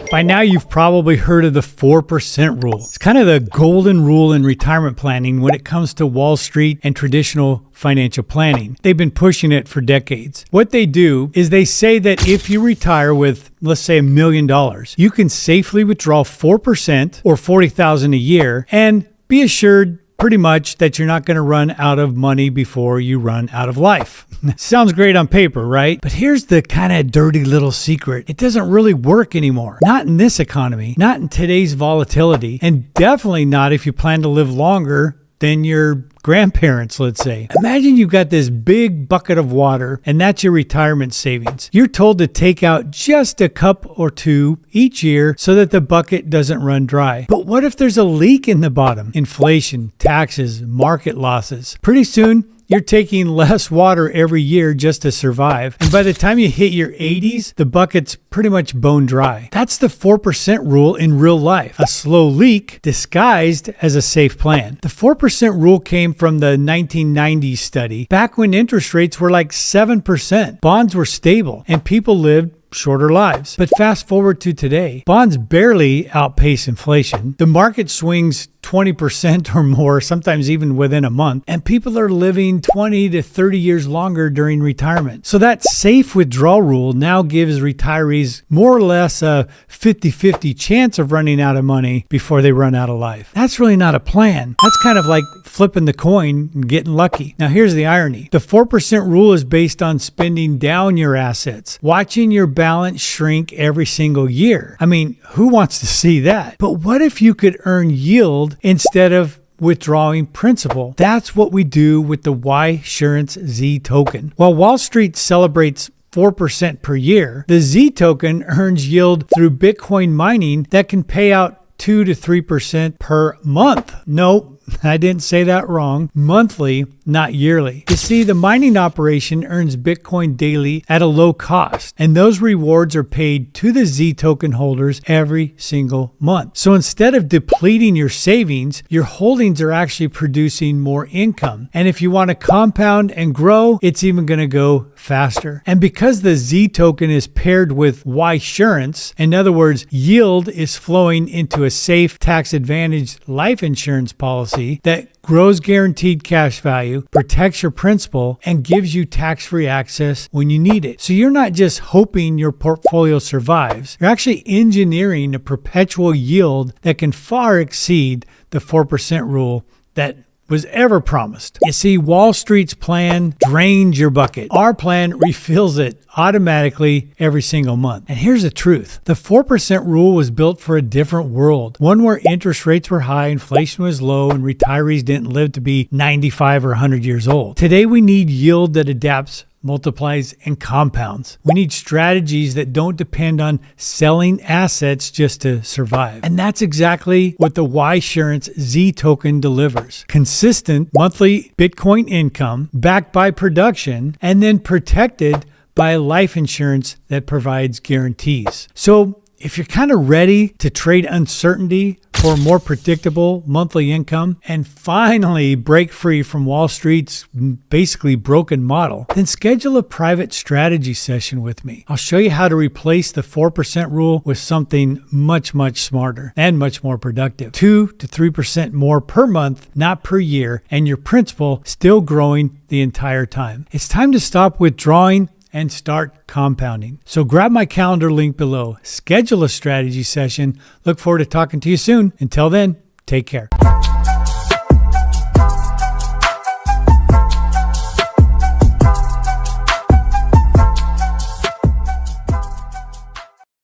By now, you've probably heard of the 4% rule. It's kind of the golden rule in retirement planning when it comes to Wall Street and traditional financial planning. They've been pushing it for decades. What they do is they say that if you retire with, let's say, $1 million, you can safely withdraw 4% or $40,000 a year and be assured pretty much that you're not going to run out of money before you run out of life. Sounds great on paper, right? But here's the kind of dirty little secret. It doesn't really work anymore. Not in this economy, not in today's volatility, and definitely not if you plan to live longer than your grandparents, let's say. Imagine you've got this big bucket of water and that's your retirement savings. You're told to take out just a cup or two each year so that the bucket doesn't run dry. But what if there's a leak in the bottom? Inflation, taxes, market losses. Pretty soon, you're taking less water every year just to survive. And by the time you hit your 80s, the bucket's pretty much bone dry. That's the 4% rule in real life. A slow leak disguised as a safe plan. The 4% rule came from the 1990s study, back when interest rates were like 7%. Bonds were stable and people lived shorter lives. But fast forward to today, bonds barely outpace inflation. The market swings 20% or more, sometimes even within a month, and people are living 20 to 30 years longer during retirement. So that safe withdrawal rule now gives retirees more or less a 50-50 chance of running out of money before they run out of life. That's really not a plan. That's kind of like flipping the coin and getting lucky. Now here's the irony. The 4% rule is based on spending down your assets, watching your balance shrink every single year. I mean, who wants to see that? But what if you could earn yield instead of withdrawing principal? That's what we do with the Ysurance Z token. While Wall Street celebrates 4% per year, the Z token earns yield through Bitcoin mining that can pay out 2 to 3% per month. Nope, I didn't say that wrong. Monthly, not yearly. You see, the mining operation earns Bitcoin daily at a low cost, and those rewards are paid to the Z token holders every single month. So instead of depleting your savings, your holdings are actually producing more income. And if you want to compound and grow, it's even going to go faster. And because the Z token is paired with Ysurance, in other words, yield is flowing into a safe tax-advantaged life insurance policy that grows guaranteed cash value, protects your principal, and gives you tax-free access when you need it. So you're not just hoping your portfolio survives, you're actually engineering a perpetual yield that can far exceed the 4% rule that was ever promised. You see, Wall Street's plan drains your bucket. Our plan refills it automatically every single month. And here's the truth. The 4% rule was built for a different world, one where interest rates were high, inflation was low, and retirees didn't live to be 95 or 100 years old. Today, we need yield that adapts, multiplies, and compounds. We need strategies that don't depend on selling assets just to survive. And that's exactly what the Ysurance Z token delivers. Consistent monthly Bitcoin income backed by production and then protected by life insurance that provides guarantees. So if you're kind of ready to trade uncertainty for a more predictable monthly income and finally break free from Wall Street's basically broken model, then schedule a private strategy session with me. I'll show you how to replace the 4% rule with something much, much smarter and much more productive. 2 to 3% more per month, not per year, and your principal still growing the entire time. It's time to stop withdrawing and start compounding. So grab my calendar link below, schedule a strategy session. Look forward to talking to you soon. Until then, take care.